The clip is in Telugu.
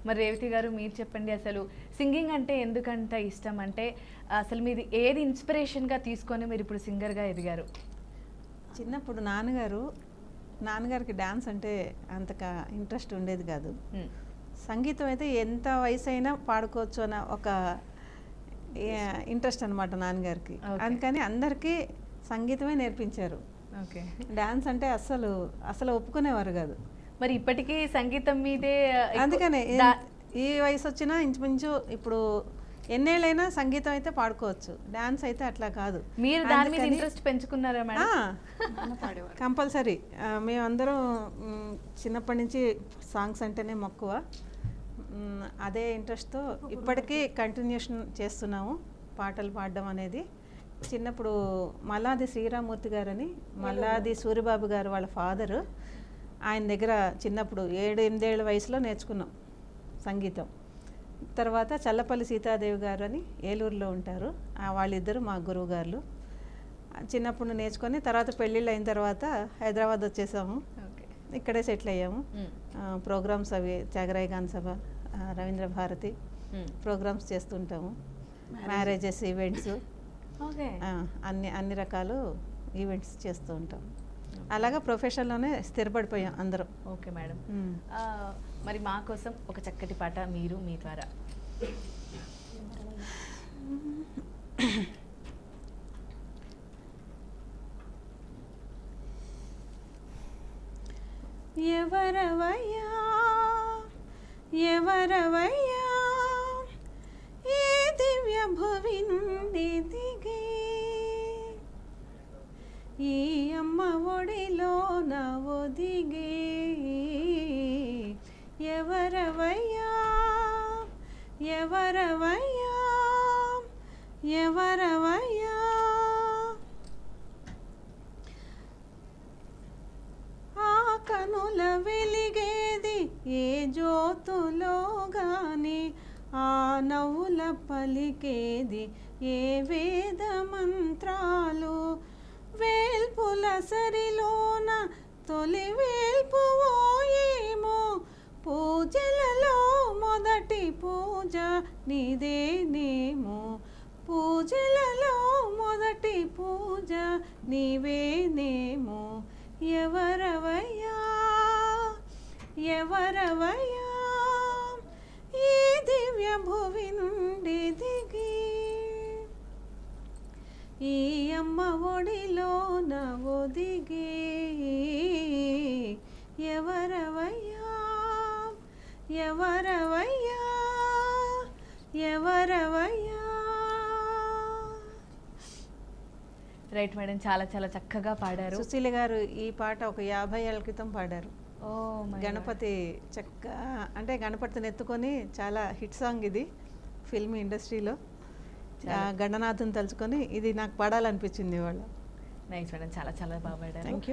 మరి రేవతి గారు మీరు చెప్పండి, అసలు సింగింగ్ అంటే ఎందుకంత ఇష్టం? అంటే అసలు మీది ఏది ఇన్స్పిరేషన్గా తీసుకొని మీరు ఇప్పుడు సింగర్గా ఎదిగారు? చిన్నప్పుడు నాన్నగారికి డాన్స్ అంటే అంతగా ఇంట్రెస్ట్ ఉండేది కాదు. సంగీతం అయితే ఎంత వయసు అయినా పాడుకోవచ్చు అన్న ఒక ఇంట్రెస్ట్ అనమాట నాన్నగారికి. అందుకని అందరికీ సంగీతమే నేర్పించారు. ఓకే. డాన్స్ అంటే అసలు ఒప్పుకునేవారు కాదు. మరి ఇప్పటికీ సంగీతం మీదే అందుకనే ఈ వయసు వచ్చినా ఇంచుమించు ఇప్పుడు ఎన్నేళ్ళైనా సంగీతం అయితే పాడుకోవచ్చు, డాన్స్ అయితే అట్లా కాదు. మీరు దాని మీద ఇంట్రెస్ట్ పెంచుకున్నారా మేడం? కంపల్సరీ. మేమందరం చిన్నప్పటి నుంచి సాంగ్స్ అంటేనే మక్కువ, అదే ఇంట్రెస్ట్తో ఇప్పటికీ కంటిన్యూషన్ చేస్తున్నాము పాటలు పాడడం అనేది. చిన్నప్పుడు మల్లాది శ్రీరామూర్తి గారని, మల్లాది సూరిబాబు గారు వాళ్ళ ఫాదరు, ఆయన దగ్గర చిన్నప్పుడు 7-8 ఏళ్ళ వయసులో నేర్చుకున్నాం సంగీతం. తర్వాత చల్లపల్లి సీతాదేవి గారు అని ఏలూరులో ఉంటారు, వాళ్ళిద్దరు మా గురువు గారు. చిన్నప్పుడు నేర్చుకొని తర్వాత పెళ్ళిళ్ళు అయిన తర్వాత హైదరాబాద్ వచ్చేసాము, ఇక్కడే సెటిల్ అయ్యాము. ప్రోగ్రామ్స్ అవి త్యాగరాయ గాన సభ, రవీంద్ర భారతి ప్రోగ్రామ్స్ చేస్తుంటాము, మ్యారేజెస్, ఈవెంట్స్, అన్ని రకాలు ఈవెంట్స్ చేస్తూ ఉంటాం. అలాగా ప్రొఫెషన్లోనే స్థిరపడిపోయాం అందరం. Okay madam. మరి మా కోసం ఒక చక్కటి పాట మీరు మీ ద్వారా. ఎవరవయ్యా ఎవరవయ్యా ఈ దివ్య భువి నుండి దిగి ఈ అమ్మ ఒడిలో నా ఒదిగి, ఎవరవయ్యా ఎవరవయ్యా ఎవరవయ్యా ఆ కనుల వెలిగేది ఏ జ్యోతులో గాని, ఆ నవ్వుల పలికేది ఏ వేద మంత్రాలు, వేల్పుల సరిలోన తొలి వేల్పువో ఏమో, పూజలలో మొదటి పూజ నీదేనేమో, పూజలలో మొదటి పూజ నీవేనేమో, ఎవరవయ్యా ఎవరవయ్యా ఈ దివ్య భువి నుండి దిగి ఈ అమ్మ ఒడిలో నా ఒదిగి, ఎవరవయ్యా ఎవరవయ్యా ఎవరవయ్యా. రైట్ మేడం, చాలా చాలా చక్కగా పాడారు. సుశీల గారు ఈ పాట ఒక 50 ఏళ్ల క్రితం పాడారు. గణపతి అంటే గణపతిని ఎత్తుకొని చాలా హిట్ సాంగ్ ఇది ఫిల్మ్ ఇండస్ట్రీలో. గణనాథుని తలుచుకొని ఇది నాకు పాడాలనిపించింది ఇవాళ. నైస్ మేడం, చాలా చాలా బాగా పాడారు. Thank you.